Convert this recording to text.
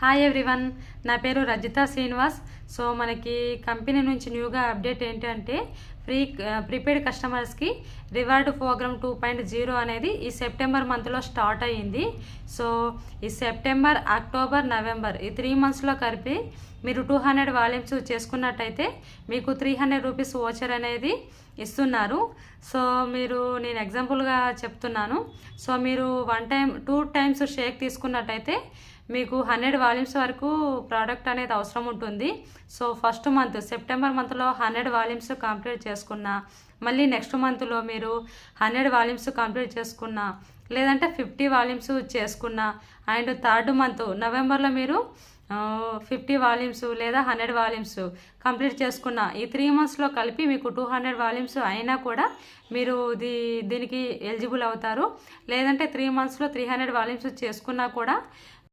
Hi everyone, నా పేరు Rajitha Srinivas. So మనకి కంపెనీ నుంచి న్యూగా అప్డేట్ ఏంటంటే ప్రీపెయిడ్ కస్టమర్స్కి రివార్డ్ ప్రోగ్రామ్ 2.0 అనేది ఈ సెప్టెంబర్ మంత్లో స్టార్ట్ అయ్యింది. సో ఈ సెప్టెంబర్, అక్టోబర్, నవంబర్ ఈ 3 మంత్స్లో కలిపి మీరు 200 వాల్యూమ్స్ చేసుకున్నట్టయితే మీకు 300 రూపీస్ ఓచర్ అనేది ఇస్తున్నారు. సో నేను ఎగ్జాంపుల్గా చెప్తున్నాను. సో మీరు 2 టైమ్స్ షేక్ తీసుకున్నట్టయితే మీకు 100 వాల్యూమ్స్ వరకు ప్రోడక్ట్ అనేది అవసరం ఉంటుంది. సో ఫస్ట్ మంత్ సెప్టెంబర్ మంత్లో 100 వాల్యూమ్స్ కంప్లీట్ చేసుకున్నా, మళ్ళీ నెక్స్ట్ మంత్లో మీరు 100 వాల్యూమ్స్ కంప్లీట్ చేసుకున్నా, లేదంటే 50 వాల్యూమ్స్ చేసుకున్నా, అండ్ థర్డ్ మంత్ నవంబర్లో మీరు 50 వాల్యూమ్స్ లేదా 100 వాల్యూమ్స్ కంప్లీట్ చేసుకున్న ఈ 3 మంత్స్లో కలిపి మీకు 200 వాల్యూమ్స్ అయినా కూడా మీరు దీనికి ఎలిజిబుల్ అవుతారు. లేదంటే 3 మంత్స్లో 300 వాల్యూమ్స్ చేసుకున్నా కూడా